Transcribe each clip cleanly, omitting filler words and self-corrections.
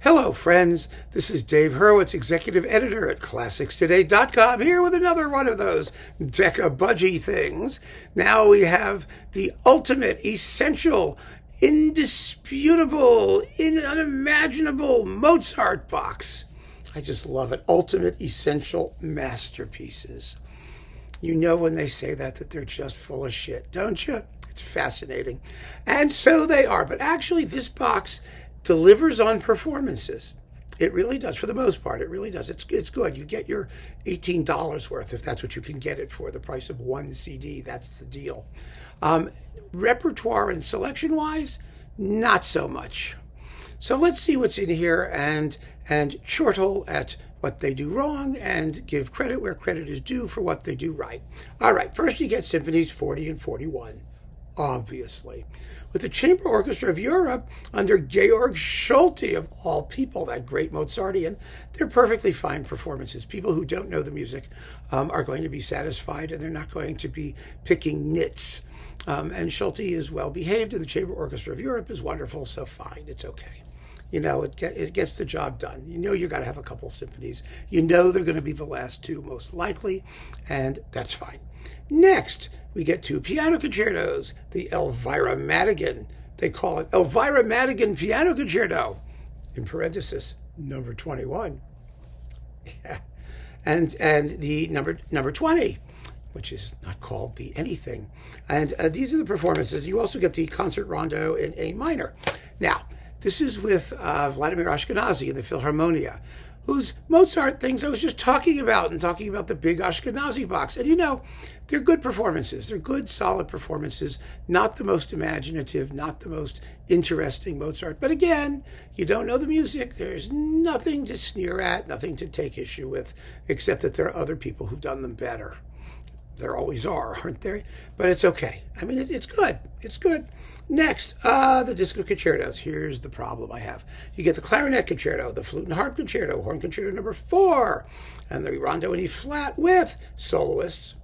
Hello, friends. This is Dave Hurwitz, executive editor at ClassicsToday.com, here with another one of those Decca budgie things. Now we have the ultimate, essential, indisputable, unimaginable Mozart box. I just love it. Ultimate, essential masterpieces. You know when they say that they're just full of shit, don't you? It's fascinating. And so they are. But actually, this box delivers on performances. It really does, for the most part. It really does. It's good. You get your $18 worth if that's what you can get it for. The price of one CD, that's the deal. Repertoire and selection-wise, not so much. So let's see what's in here and chortle at what they do wrong and give credit where credit is due for what they do right. All right, first you get Symphonies 40 and 41. Obviously, with the Chamber Orchestra of Europe under Georg Schulte, of all people, that great Mozartian. They're perfectly fine performances. People who don't know the music are going to be satisfied, and they're not going to be picking nits. And Schulte is well behaved, and the Chamber Orchestra of Europe is wonderful, so fine, it's okay. You know, it gets the job done. You know you're going to have a couple symphonies. You know they're going to be the last two most likely, and that's fine. Next, we get two piano concertos, the Elvira Madigan. They call it Elvira Madigan Piano Concerto, in parenthesis, number 21. Yeah. And the number 20, which is not called the anything. And these are the performances. You also get the concert rondo in A minor. Now, this is with Vladimir Ashkenazy in the Philharmonia, whose Mozart things I was just talking about the big Ashkenazy box. And you know, they're good performances. They're good, solid performances. Not the most imaginative, not the most interesting Mozart. But again, you don't know the music. There's nothing to sneer at, nothing to take issue with, except that there are other people who've done them better. There always are, aren't there? But it's okay. I mean, it's good. It's good. Next, the disco concertos. Here's the problem I have. You get the clarinet concerto, the flute and harp concerto, horn concerto number 4, and the rondo in E flat with soloists,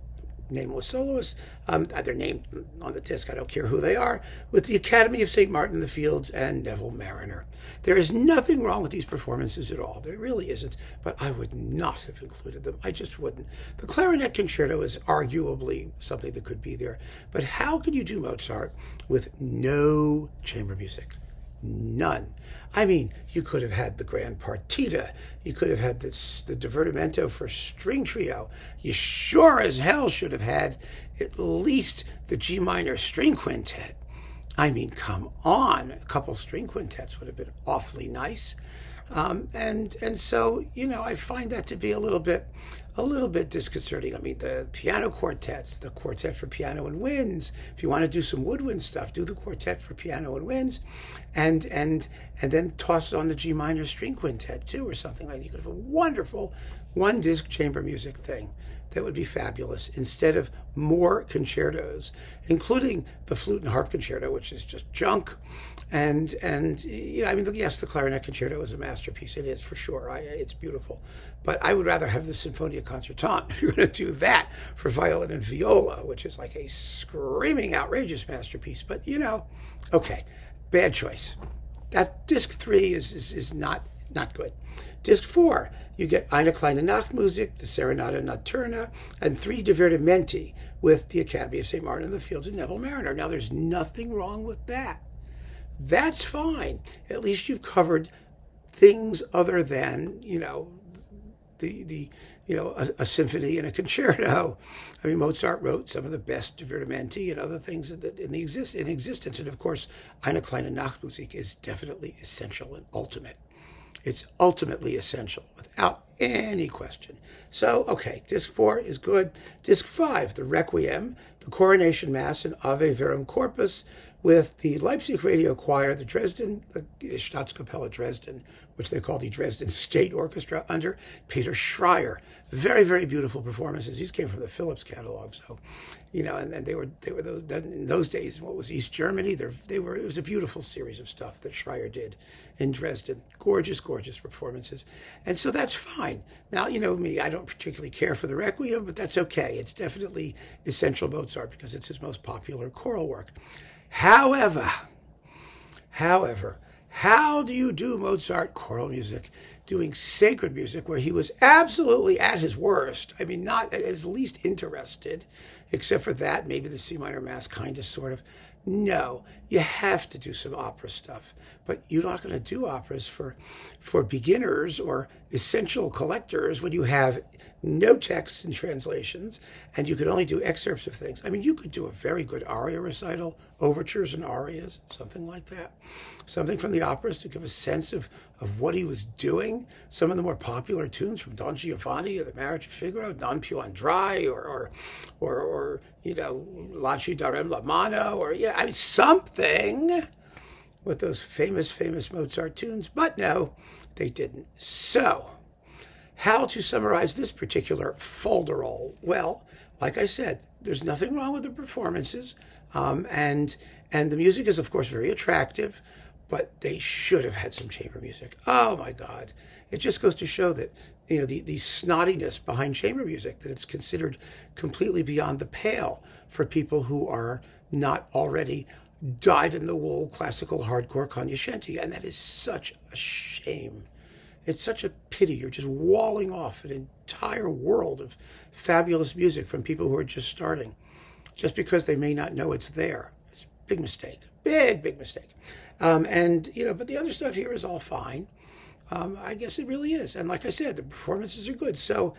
nameless soloists. They're named on the disc. I don't care who they are. With the Academy of St. Martin in the Fields and Neville Mariner. There is nothing wrong with these performances at all. There really isn't. But I would not have included them. I just wouldn't. The clarinet concerto is arguably something that could be there. But how can you do Mozart with no chamber music? None. I mean, you could have had the Grand Partita. You could have had the Divertimento for string trio. You sure as hell should have had at least the G minor string quintet. I mean, come on. A couple string quintets would have been awfully nice. And so, you know, I find that to be a little bit disconcerting. I mean, the piano quartets, the quartet for piano and winds. If you want to do some woodwind stuff, do the quartet for piano and winds, and then toss on the G minor string quintet too, or something like that. You could have a wonderful one-disc chamber music thing. That would be fabulous, instead of more concertos, including the flute and harp concerto, which is just junk. And you know, I mean, yes, the clarinet concerto is a masterpiece. It is, for sure. It's beautiful. But I would rather have the Sinfonia Concertante if you're going to do that for violin and viola, which is like a screaming, outrageous masterpiece. But, you know, okay, bad choice. That disc 3 is not good. Disc 4, you get Eine kleine Nachtmusik, the Serenata Notturna, and 3 Divertimenti with the Academy of St. Martin in the Fields and Neville Mariner. Now, there's nothing wrong with that. That's fine. At least you've covered things other than, you know, a symphony and a concerto. I mean, Mozart wrote some of the best divertimenti and other things in existence. And of course, Eine kleine Nachtmusik is definitely essential and ultimate. It's ultimately essential without any question. So, okay, disc 4 is good. Disc 5, the Requiem, the Coronation Mass, and Ave Verum Corpus with the Leipzig Radio Choir, the Staatskapelle Dresden, which they call the Dresden State Orchestra under Peter Schreier. Very, very beautiful performances. These came from the Philips catalog, so, you know, and they were those, in those days, what was East Germany? It was a beautiful series of stuff that Schreier did in Dresden. Gorgeous, gorgeous performances. And so that's fine. Now, you know me, I don't particularly care for the Requiem, but that's okay. It's definitely essential Mozart because it's his most popular choral work. However, How do you do Mozart choral music, doing sacred music where he was absolutely at his worst? I mean, not at his least interested, except for that, maybe the C minor Mass, kind of, sort of. No, you have to do some opera stuff, but you're not going to do operas for beginners or essential collectors when you have no texts and translations, and you could only do excerpts of things. I mean, you could do a very good aria recital, overtures and arias, something like that. Something from the operas to give a sense of what he was doing. Some of the more popular tunes from Don Giovanni or The Marriage of Figaro, Non più andrai, or you know, La ci darem la mano, or yeah, I mean, something with those famous Mozart tunes. But no, they didn't. So, how to summarize this particular folderol? Well, like I said, there's nothing wrong with the performances, and the music is, of course, very attractive, but they should have had some chamber music. Oh my God. It just goes to show that, you know, the snottiness behind chamber music, that it's considered completely beyond the pale for people who are not already dyed-in-the-wool classical hardcore cognoscenti, and that is such a shame. It's such a pity. You're just walling off an entire world of fabulous music from people who are just starting, just because they may not know it's there. It's a big mistake. Big mistake. And, you know, but the other stuff here is all fine. I guess it really is. And like I said, the performances are good. So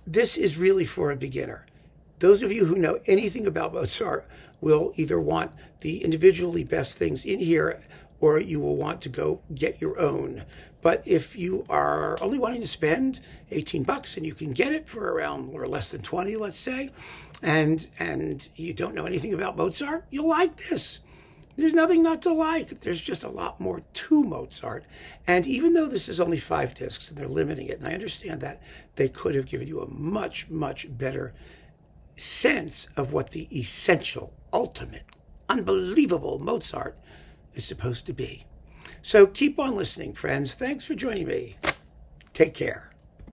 this is really for a beginner. Those of you who know anything about Mozart will either want the individually best things in here, or you will want to go get your own. But if you are only wanting to spend $18 and you can get it for around or less than 20, let's say, and you don't know anything about Mozart, you'll like this. There's nothing not to like. There's just a lot more to Mozart. And even though this is only 5 discs and they're limiting it, and I understand that, they could have given you a much better sense of what the essential, ultimate, unbelievable Mozart is supposed to be. So keep on listening, friends. Thanks for joining me. Take care.